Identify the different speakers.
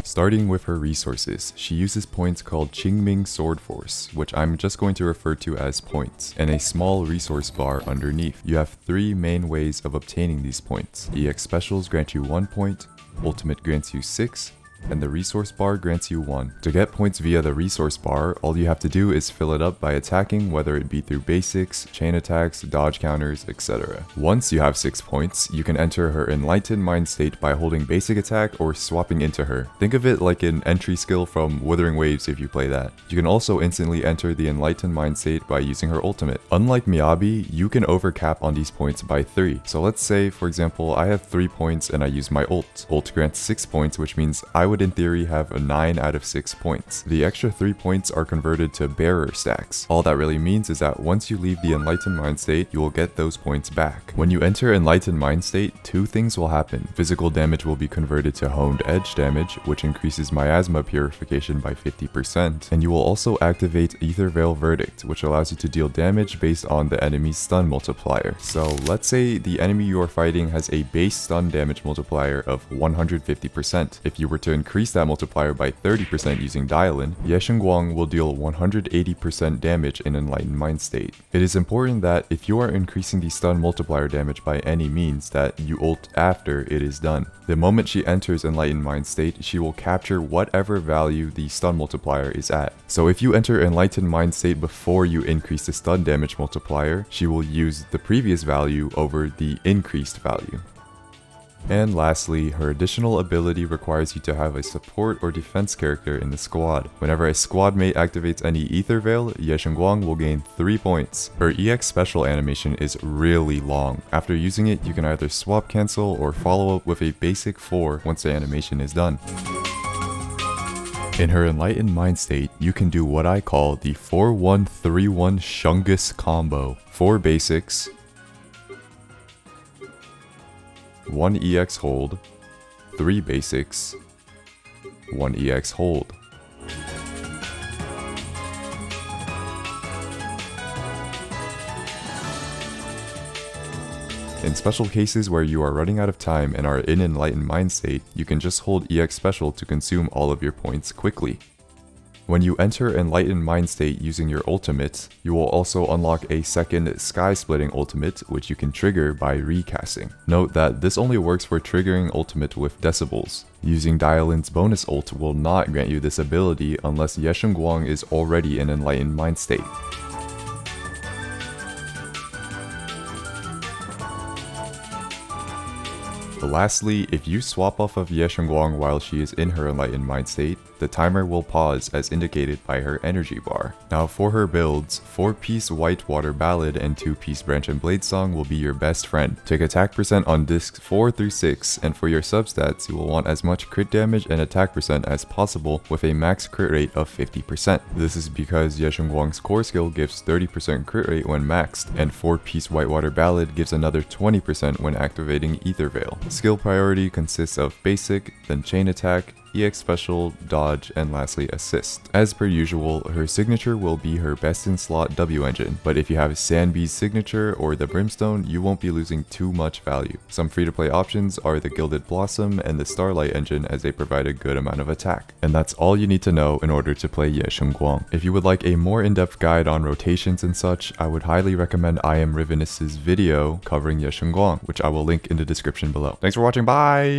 Speaker 1: Starting with her resources, she uses points called Qingming Sword Force, which I'm just going to refer to as points, and a small resource bar underneath. You have 3 main ways of obtaining these points. EX Specials grant you 1 point, Ultimate grants you 6, and the resource bar grants you 1. To get points via the resource bar, all you have to do is fill it up by attacking, whether it be through basics, chain attacks, dodge counters, etc. Once you have 6 points, you can enter her Enlightened Mind State by holding basic attack or swapping into her. Think of it like an entry skill from Wuthering Waves if you play that. You can also instantly enter the Enlightened Mind State by using her ultimate. Unlike Miyabi, you can overcap on these points by 3. So let's say, for example, I have 3 points and I use my ult. Ult grants 6 points, which means I would in theory have a 9 out of 6 points. The extra 3 points are converted to bearer stacks. All that really means is that once you leave the Enlightened Mind State, you will get those points back. When you enter Enlightened Mind State, 2 things will happen. Physical damage will be converted to Honed Edge damage, which increases Miasma purification by 50%, and you will also activate Ether Veil Verdict, which allows you to deal damage based on the enemy's stun multiplier. So let's say the enemy you are fighting has a base stun damage multiplier of 150%. If you were to increase that multiplier by 30% using Dial-In, Shunguang will deal 180% damage in Enlightened Mind State. It is important that if you are increasing the stun multiplier damage by any means, that you ult after it is done. The moment she enters Enlightened Mind State, she will capture whatever value the stun multiplier is at. So if you enter Enlightened Mind State before you increase the stun damage multiplier, she will use the previous value over the increased value. And lastly, her additional ability requires you to have a support or defense character in the squad. Whenever a squad mate activates any Ether Veil, Shunguang will gain 3 points. Her EX special animation is really long. After using it, you can either swap cancel or follow up with a basic 4 once the animation is done. In her Enlightened Mind State, you can do what I call the 4-1-3-1 Shungus combo. 4 basics, 1 EX hold, 3 basics, 1 EX hold. In special cases where you are running out of time and are in Enlightened Mind State, you can just hold EX Special to consume all of your points quickly. When you enter Enlightened Mind State using your ultimate, you will also unlock a second Sky Splitting ultimate, which you can trigger by recasting. Note that this only works for triggering ultimate with decibels. Using Dial-In's bonus ult will not grant you this ability unless Shunguang is already in Enlightened Mind State. Lastly, if you swap off of Shunguang while she is in her Enlightened Mind State, the timer will pause as indicated by her energy bar. Now for her builds, 4-piece Whitewater Ballad and 2-piece Branch and Blade Song will be your best friend. Take attack percent on discs 4 through 6, and for your substats, you will want as much crit damage and attack percent as possible with a max crit rate of 50%. This is because Shunguang's core skill gives 30% crit rate when maxed, and 4-piece Whitewater Ballad gives another 20% when activating Ether Veil. Skill priority consists of basic, then chain attack, EX special, dodge, and lastly assist. As per usual, her signature will be her best in slot W engine, but if you have Sandbee's signature or the Brimstone, you won't be losing too much value. Some free to play options are the Gilded Blossom and the Starlight engine, as they provide a good amount of attack. And that's all you need to know in order to play Shunguang. If you would like a more in-depth guide on rotations and such, I would highly recommend I Am Rivenous' video covering Shunguang, which I will link in the description below. Thanks for watching, bye!